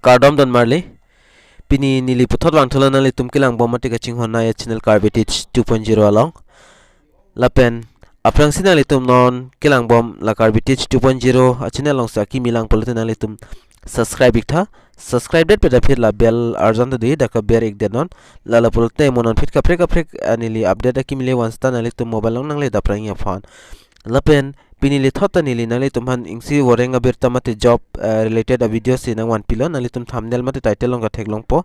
Kardom don marley pini nili puthot wang thola nali tum kilang bomati ka ching hona ya channel Karbi 2.0 along lapen aprang sinali tum non kilang bom la Karbi 2.0 a channel long sa ki milang polite nali tum subscribe ikha subscribe det peda phir la bell arjan de da ka ber ek de non la la polite monon fit ka prek nili update ki mile once ta nali tum mobile long nang le da prang ya phone lapen pinili thota nili nali tum han ingsi warenga berta mate job related a video si nang wan pilon nali tum thumbnail mate title long ka theklong po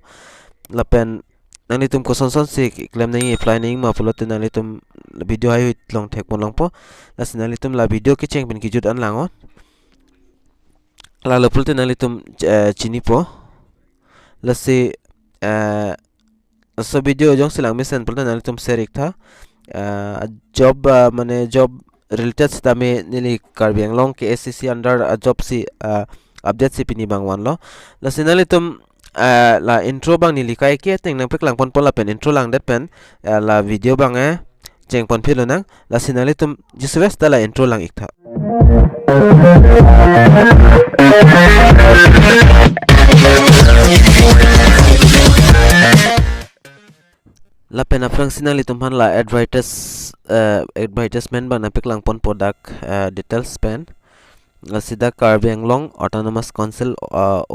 lapen nali tum ko son se claim nahi apply nahi ma pulote nali tum video hai long thek mon long po las nali tum la video ke cheng pin ki jut an langon la pulote nali tum chini po lase so video jong silang mesen pulote nali tum share ikha job mane job related tame nili Karbi Anglong ke SCC under job si update si pini bang wan lo la sinali tum la intro bang nili kai ke teng nang peklang pon pola pen intro lang det pen la video bang jeng pon philo nang la sinali tum jiswes ta la intro lang ikha la pen aprang sinali tum han la advertisement bang na peklang pon product details pen sida Karbi Anglong Autonomous Council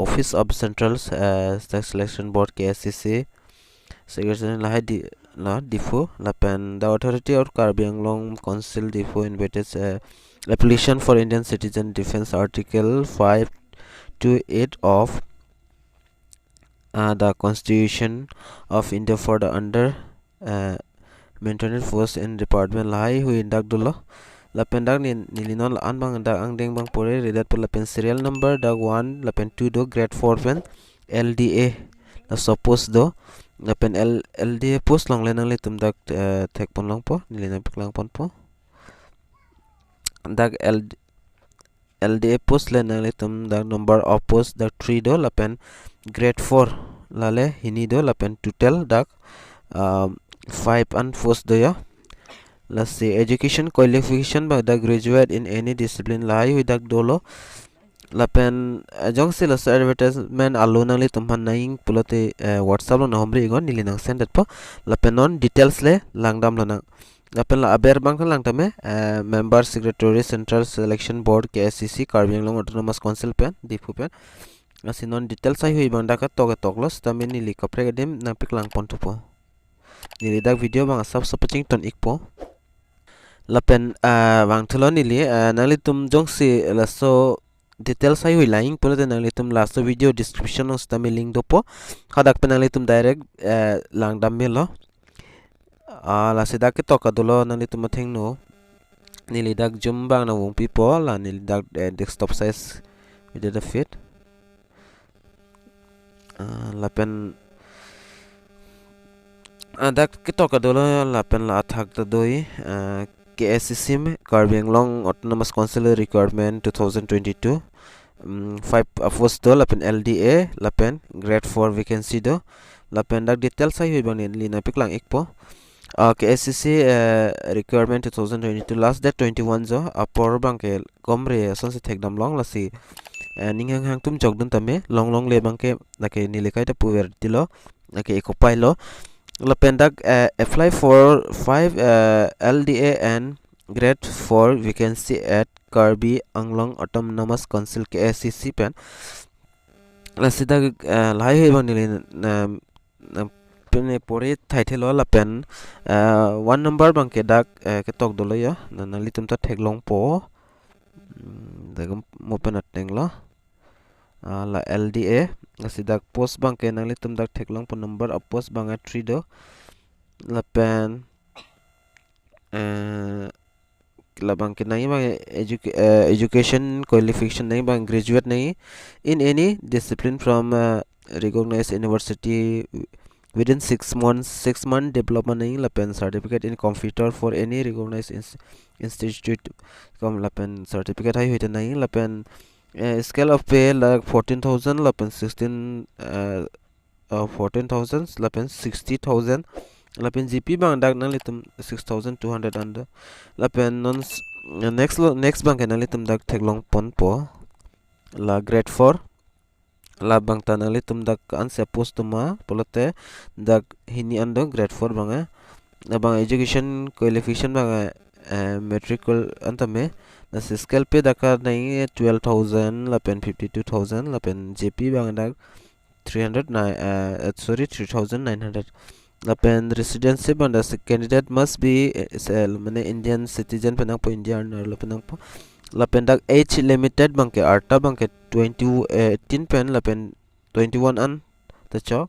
Office of Central Selection Board KSCC Secretary la Difo la pen the authority of Karbi Anglong Council Difo invited application for Indian Citizen Defense Article 5 to 8 of the Constitution of India for the under maintenance force in department lai hu indak dulo lapen dak nilinon la an bang dak ang deng bang pore redat pul lapen serial number dak 1 lapen 2 do grade 4 pen LDA la suppose do lapen LDA post long lenang le tum dak thek pon long po nilina piklang pon po dak LDA post lenang le tum dak number of post dak 3 do lapen grade 4 lale hini do lapen total dak 5 and post do ya let's say education qualification by the graduate in any discipline lai with dak dolo lapen jong se las advertisement alona le tumhan naing pulote whatsapp lo na hombre igon nili nang send it po lapen non details le langdam lana lapen la aber bang lang tame member secretary central selection board KSCC Karbi Anglong Autonomous Council pen dipu pen asinon details ai hui bang dak toklos tame nili kapre gadem na piklang pon po nili dak video bang sab sapaching ton ikpo lapen wang tholo nili nali tum jongsi laso details ai hui lying pole nali tum laso video description os tami link do po khadak penali tum direct lang dam melo la sida ke toka dolo nali tum theng no nili dak jum bang na wong people la nili dak desktop size with the fit lapen dak ke toka dolo lapen la athak da doi KSCC में Karbi Anglong Autonomous Council Requirement 2022 5 post do lapen LDA lapen grade 4 vacancy do lapen dak details ai bang lina piklang ekpo KSCC requirement 2022 last date 21 zo apor bang ke komre son se thekdam long lasi ningang hang tum jogdun tame long le bang ke nake nilikai ta puver tilo nake ekopai lo lapen dak apply for 5 LDA and grade 4 vacancy at Karbi Anglong Autonomous Council KSCC pen la sida lai he bang nili pene pore thaithelo lapen 1 number bang ke dak ke tok dolo ya nali tum ta theklong po dagam mopen ateng lo la LDA sidak post bang ke nang litum dak theklong po number of post bang 3 do lapen la bang ke nai bang education qualification nai bang graduate nai in any discipline from recognized university within 6 month development nai lapen certificate in computer for any recognized institute kom lapen certificate hai hoite nai lapen scale of pay like 14,000 lapen 14,000 lapen 60,000 lapen GP bang dak nang litum 6,200 and lapen non next bank nang litum dak theklong pon po la grade 4 labang tanali tum dak an suppose tuma polote dak hini ando grade 4 banga abang education qualification banga matricul antame na scale pe daka nai 12,000 lapen 52,000 lapen jp banga dak 3,900 lapen residency banda candidate must be mane Indian citizen penang po Indian lapen po lapen dak age limited bangke arta bangke 18 pen lapen 21 an tacho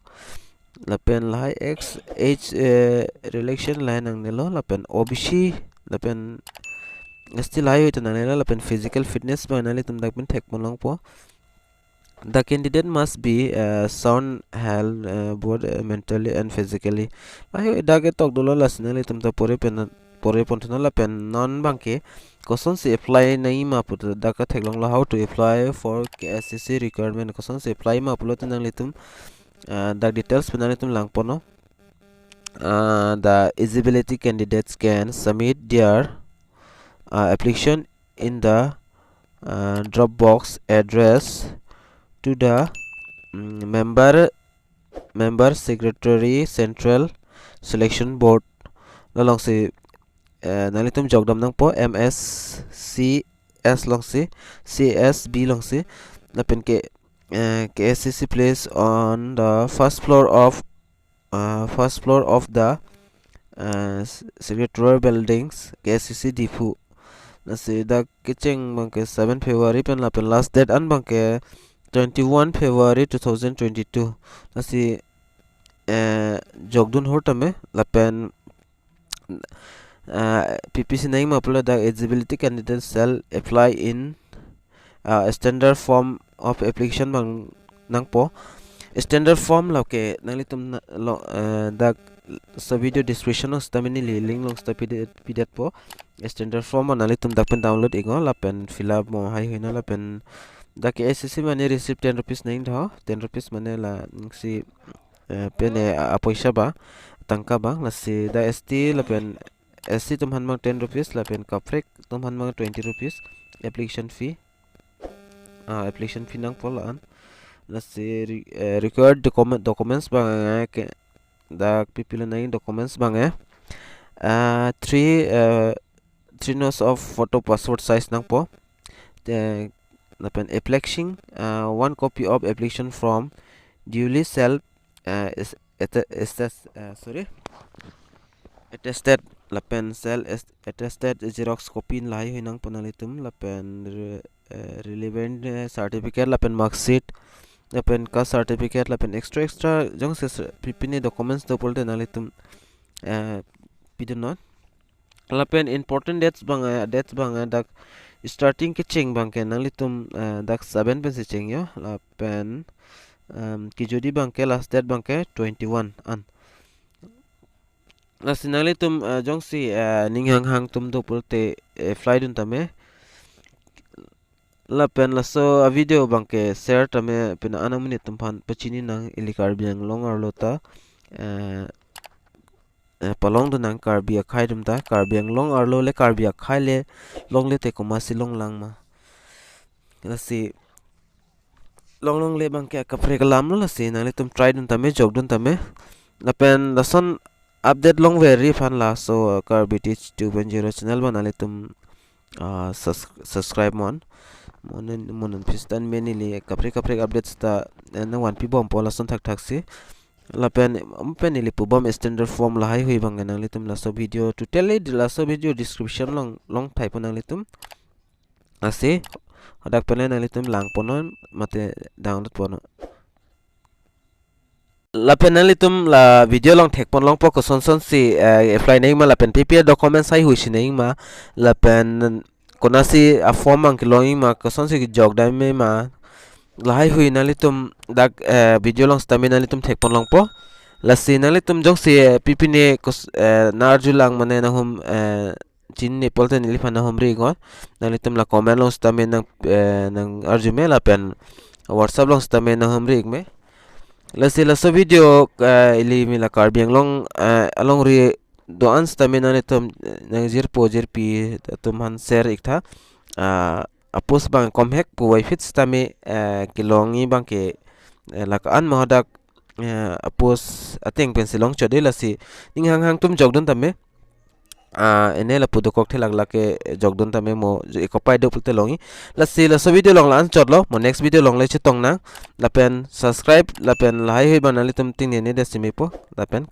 lapen lai x age relation line ang nilo lapen OBC lapen still lai ito nila lapen physical fitness ba nali tum dak pen tek molong po. The candidate must be sound health both mentally and physically. Ayo dage tok dolo lasnali tum ta pore pontona la pen non banke koson se apply nahi ma put daka theklong la how to apply for KSCC requirement koson se apply ma upload nang litum the details penang litum lang pono. The eligibility candidates can submit their application in the Dropbox address to the member secretary central selection board lalong si nalitum jogdam nang po MSCS long si CSB long si lapen ke KSCC place on the first floor of the secretarial buildings KSCC depot nasi da kicheng bangke 7 February pen lapen last date an bangke 21 February 2022 nasi jogdun hortame lapen PPC naim upload the eligibility candidates shall apply in standard form of application bang nang po standard form lauke nalitum the video description of stamini link long sta pdf po standard form nalitum dakpen download ingo lapen fill up mo hai hoina lapen the KSCC mane receive 10 rupees naing tho 10 rupees mane la si pene apoisha ba tangka ba nasi the ST lapen SC tumhan mang 10 rupees lapen kaprek tumhan mang 20 rupees application fee nang polaan nasi required documents bang the people naing documents bang three notes of photo passport size nang po the lapen application 1 copy of application from duly self attested lapen sel attested xerox copy lai hinang panalitum lapen relevant certificate lapen mark sheet lapen caste certificate lapen extra jong se pipini documents do polte nalitum pidunot lapen important dates bang dak starting kitching bang ke nalitum dak 7 pen se cheng yo lapen kijodi bang ke last date bang ke 21 an nasinali tum jong si ninghang tum do polte fly dun tame lapen laso video bang ke share tame pina anamuni tum phan pachini nang ili Karbi Anglong arlota palong dun nang Karbi akhai dum ta Karbi Anglong arlo le Karbi akhai le long le te komasi long lang ma lasi long le bang ke kapre kalam lo lasi nali tum try dun tame jog dun tame lapen lason update long very fan LASO Karbi teach 2.0 channel banali tum subscribe mon pistan menili kapre updates ta na one pi bom pola son thak si lapen penili pu bom standard form la hai hui bang nang litum LASO video to tell it LASO video description long type nang litum ase hadak penen nang litum lang ponon mate download pono lapen nalitum la video long thek pon long po ko son si apply nei ma lapen PPA document sai hui si nei ma lapen konasi a form ang kiloi ma ko son si jog dai me ma lahai hui nalitum dak video long stamina nalitum thek pon long po lasi nalitum jong si PP ne narju lang mane na hum chin ne polte ni lifa na hum ri go nalitum la comment long stamina nang arju me lapen WhatsApp long stamina hum ri me laso video ili mila Karbi Anglong along ri doan stamina ne tum nang pi tum han share ikta apos bang komhek pu wi fit stame kilongi bang ke lak an mohadak pos ateng pensilong chode la si ning hang hang tum jog don tame ene la pudo kok thelak la ke jog don tame mo ekopai do pulte longi la si la so video long la an chot lo mo next video long le chitong na la pen subscribe la pen lai hoi banali tum ting ne de simi po la pen